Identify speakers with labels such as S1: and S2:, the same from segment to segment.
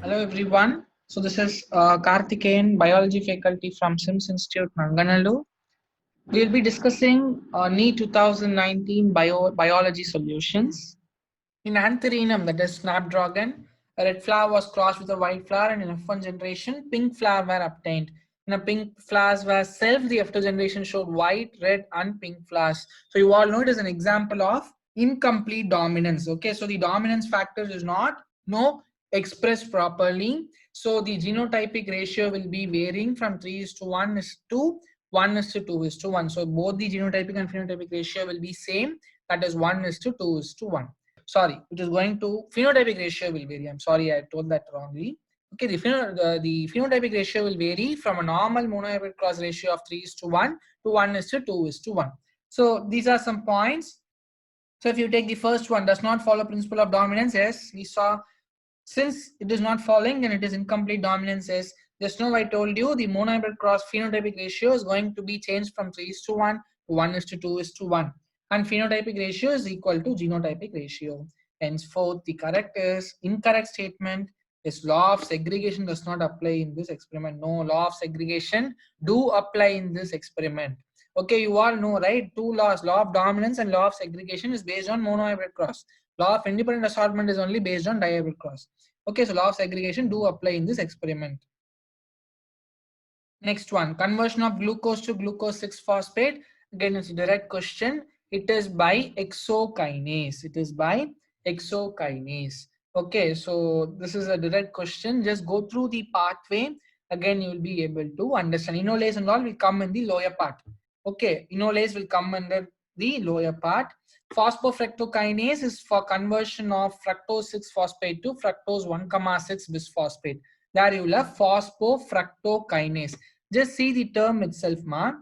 S1: Hello everyone. So this is Karthikeyan, biology faculty from SIMS Institute, Nanganallu. We will be discussing NEET 2019 biology solutions. In Antherinum, that is Snapdragon, a red flower was crossed with a white flower, and in F1 generation, pink flower were obtained. In a pink flowers were self, the F2 generation showed white, red, and pink flowers. So you all know it is an example of incomplete dominance. Okay, so the dominance factor is not expressed properly. So the genotypic ratio will be varying from 3 is to 1 is to 1 is to 2 is to 1. So both the genotypic and phenotypic ratio will be same. That is 1 is to 2 is to 1. Sorry, it is going to phenotypic ratio will vary. I'm sorry, I told that wrongly. Okay, the phenotypic ratio will vary from a normal monohybrid cross ratio of 3 is to 1 to 1 is to 2 is to 1. So these are some points. So if you take the first one, does not follow principle of dominance. Yes, we saw. Since it is not following, then it is incomplete dominance. Yes, just now I told you the monohybrid cross phenotypic ratio is going to be changed from 3 is to 1 to 1 is to 2 is to 1. And phenotypic ratio is equal to genotypic ratio. Henceforth, the incorrect statement is law of segregation does not apply in this experiment. No, law of segregation do apply in this experiment. Okay, you all know, right? Two laws, law of dominance and law of segregation is based on monohybrid cross. Law of independent assortment is only based on dihybrid cross. Okay, so law of segregation do apply in this experiment. Next one, conversion of glucose to glucose 6-phosphate. Again, it's a direct question. It is by exokinase. It is by exokinase. Okay, so this is a direct question. Just go through the pathway. Again, you will be able to understand. Enolase and all will come in the lower part. Okay, enolase will come under the lower part. Phosphofructokinase is for conversion of fructose 6-phosphate to fructose 1,6 bisphosphate. There you will have phosphofructokinase. Just see the term itself, ma.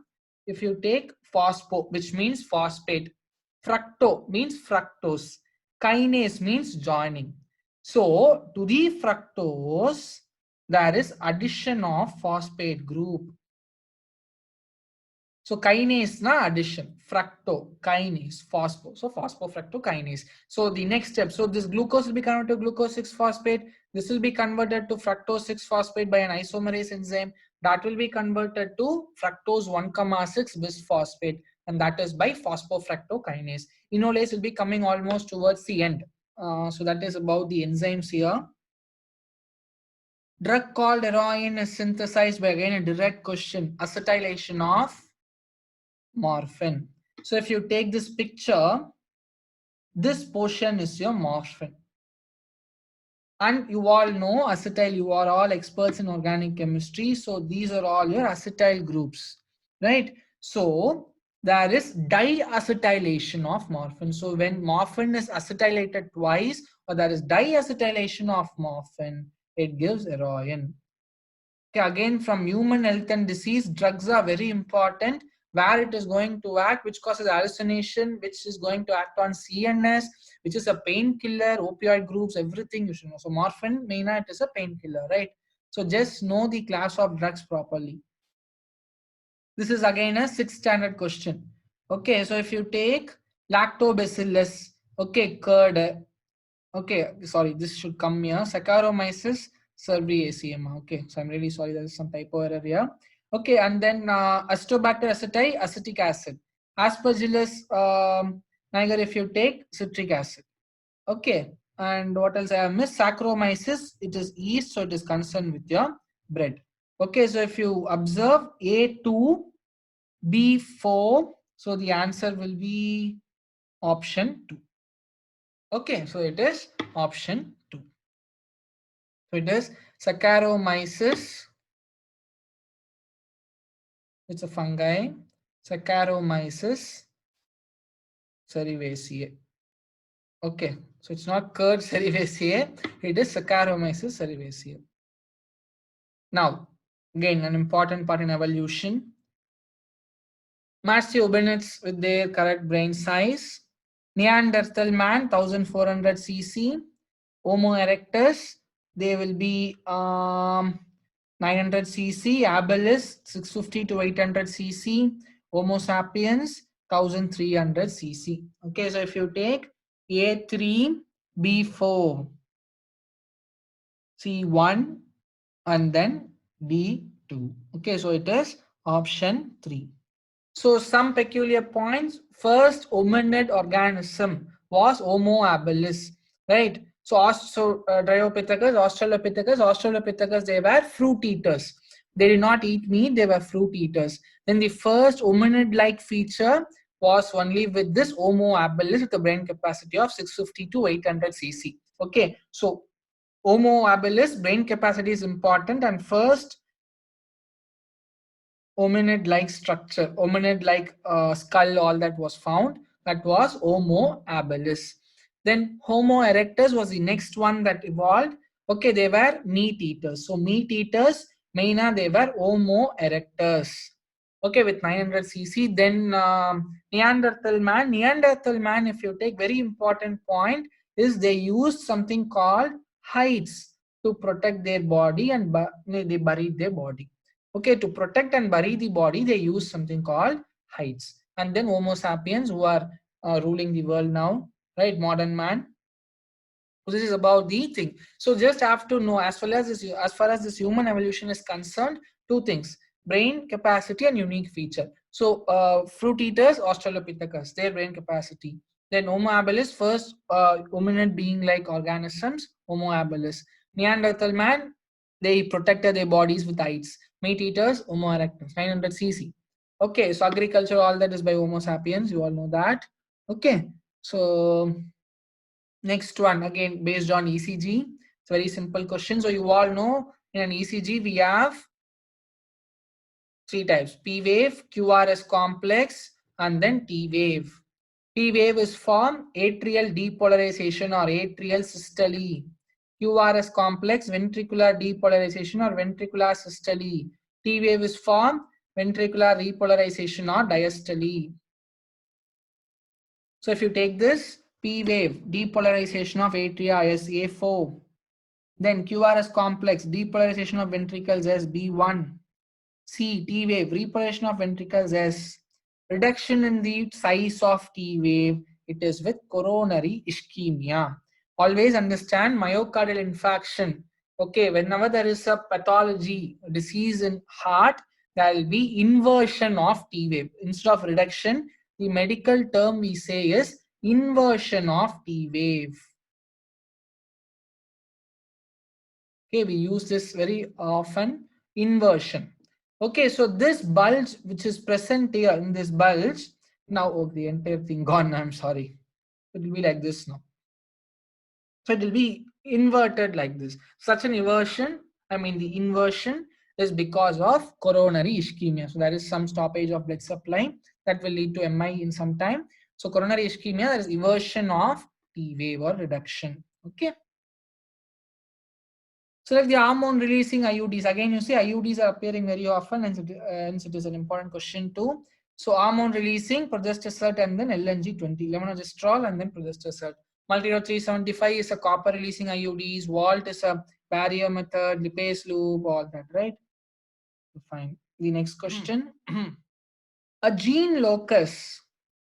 S1: If you take phospho, which means phosphate, fructo means fructose, kinase means joining. So to the fructose, there is addition of phosphate group. So kinase na addition, fructo, kinase, phospho. So phosphofructokinase. So the next step, so this glucose will be converted to glucose 6-phosphate. This will be converted to fructose 6-phosphate by an isomerase enzyme. That will be converted to fructose 1,6 bisphosphate, and that is by phosphofructokinase. Enolase will be coming almost towards the end. So that is about the enzymes here. Drug called heroin is synthesized by, again, a direct question, acetylation of morphine. So if you take this picture, this portion is your morphine. And you all know acetyl, you are all experts in organic chemistry. So these are all your acetyl groups, right? So there is diacetylation of morphine. So when morphine is acetylated twice, or there is diacetylation of morphine, it gives heroin. Okay, again, from human health and disease, drugs are very important. Where it is going to act, which causes hallucination, which is going to act on CNS, which is a painkiller, opioid groups, everything you should know. So morphine, maina, it is a painkiller, right? So just know the class of drugs properly. This is again a 6th standard question. Okay, so if you take lactobacillus, okay, curd, okay, sorry, this should come here, Saccharomyces cerevisiae. Okay, so I'm really sorry, there is some typo error here. Okay, and then Acetobacter aceti, acetic acid. Aspergillus niger, if you take citric acid. Okay, and what else I have missed? Saccharomyces, it is yeast, so it is concerned with your bread. Okay, so if you observe A2, B4, so the answer will be option 2. Okay, so it is option 2. So it is Saccharomyces. It's a fungi. Saccharomyces cerevisiae. Okay, so it's not curd cerevisiae. It is Saccharomyces cerevisiae. Now, again, an important part in evolution. Mastodonts with their correct brain size. Neanderthal man 1400 cc. Homo erectus, they will be 900 cc. Habilis 650 to 800 cc. Homo sapiens 1300 cc. Okay, so if you take A3, B4, C1 and then D2. Okay, so it is option 3. So some peculiar points. First hominid organism was Homo habilis, right? So, Dryopithecus, Australopithecus, they were fruit eaters. They did not eat meat, they were fruit eaters. Then the first hominid-like feature was only with this Homo habilis with a brain capacity of 650 to 800 cc. Okay, so Homo habilis brain capacity is important, and first hominid-like structure, hominid-like skull, all that was found. That was Homo habilis. Then Homo erectus was the next one that evolved. Okay, they were meat eaters. So meat eaters, maina, they were Homo erectus. Okay, with 900 cc. Then Neanderthal man. Neanderthal man, if you take, very important point is they used something called hides to protect their body, and they buried their body. Okay, to protect and bury the body, they use something called hides. And then Homo sapiens, who are ruling the world now, right? Modern man. So this is about the thing. So just have to know, as far as this human evolution is concerned, two things: brain capacity and unique feature. So fruit eaters, Australopithecus, their brain capacity. Then Homo habilis, first hominid being like organisms, Homo habilis. Neanderthal man, they protected their bodies with hides. Meat eaters, Homo erectus, 900 cc. Okay, so agriculture, all that is by Homo sapiens. You all know that. Okay, so next one, again based on ECG. It's a very simple question. So you all know in an ECG we have three types: P wave, QRS complex, and then T wave. P wave is from atrial depolarization or atrial systole. QRS complex, ventricular depolarization or ventricular systole. T wave is from ventricular repolarization or diastole. So if you take this P wave, depolarization of atria is A4. Then QRS complex, depolarization of ventricles as B1. C, T wave, repolarization of ventricles as reduction in the size of T wave. It is with coronary ischemia. Always understand myocardial infarction. Okay, whenever there is a pathology, a disease in heart, there will be inversion of T wave. Instead of reduction, the medical term we say is inversion of T wave. Okay, we use this very often, inversion. Okay, so this bulge which is present here in this bulge, now oh, the entire thing gone, I'm sorry. It will be like this now. So it will be inverted like this. Such an inversion, the inversion is because of coronary ischemia. So there is some stoppage of blood supply that will lead to MI in some time. So coronary ischemia, there is inversion of T wave or reduction. Okay. So like the hormone releasing IUDs, again you see IUDs are appearing very often, and it is an important question too. So hormone releasing progesterone and then LNG20, levonorgestrel and then progesterone. Multidrug 375 is a copper releasing IUDs, Walt is a barrier method, lipase loop, all that, right? Fine. The next question. A gene locus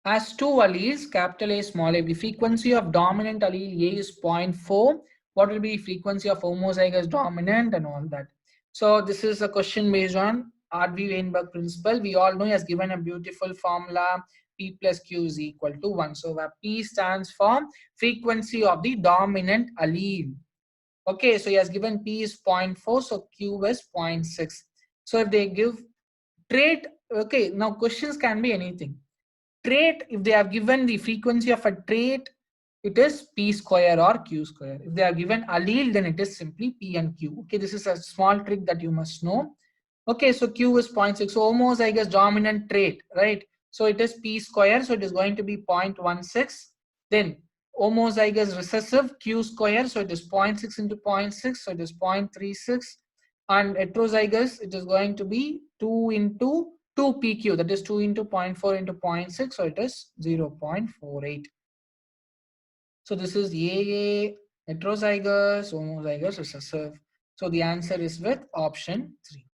S1: has two alleles, capital A, small a. The frequency of dominant allele A is 0.4. What will be the frequency of homozygous dominant and all that? So this is a question based on R.V. Weinberg principle. We all know he has given a beautiful formula. P plus Q is equal to 1. So where P stands for frequency of the dominant allele. Okay, so he has given P is 0.4, so Q is 0.6. So if they give trait, okay, now questions can be anything. Trait, if they have given the frequency of a trait, it is P square or Q square. If they are given allele, then it is simply P and Q. Okay, this is a small trick that you must know. Okay, so Q is 0.6. So homozygous dominant trait, right? So it is P square, so it is going to be 0.16. Then homozygous recessive Q square, so it is 0.6 into 0.6, so it is 0.36. And heterozygous, it is going to be 2 into 2 PQ, that is 2 into 0.4 into 0.6, so it is 0.48. So this is AA, heterozygous, homozygous, recessive. So the answer is with option 3.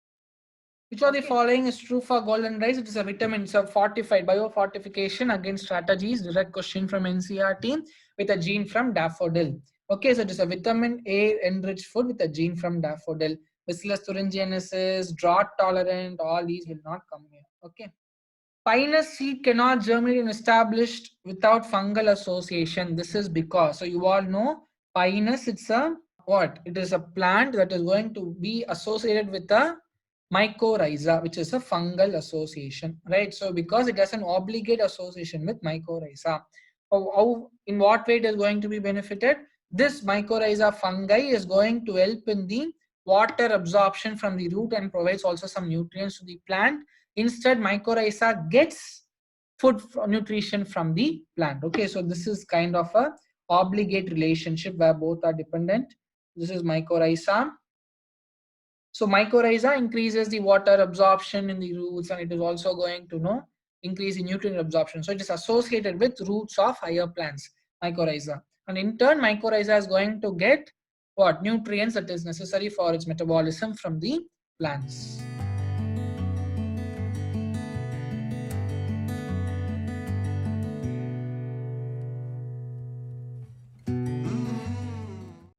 S1: Which of the following is true for golden rice? It is a vitamin, it's a fortified biofortification against strategies. Direct question from NCERT with a gene from daffodil. Okay, so it is a vitamin A enriched food with a gene from daffodil. Bacillus thuringiensis, drought tolerant, all these will not come here. Okay. Pinus seed cannot germinate and established without fungal association. This is because, so you all know, Pinus, it's a what? It is a plant that is going to be associated with a mycorrhiza, which is a fungal association, right? So because it has an obligate association with mycorrhiza, in what way it is going to be benefited? This mycorrhiza fungi is going to help in the water absorption from the root and provides also some nutrients to the plant. Instead, mycorrhiza gets nutrition from the plant. Okay, so this is kind of a obligate relationship where both are dependent. This is mycorrhiza. So mycorrhiza increases the water absorption in the roots, and it is also going to increase the nutrient absorption. So it is associated with roots of higher plants, mycorrhiza. And in turn, mycorrhiza is going to get what? Nutrients that is necessary for its metabolism from the plants.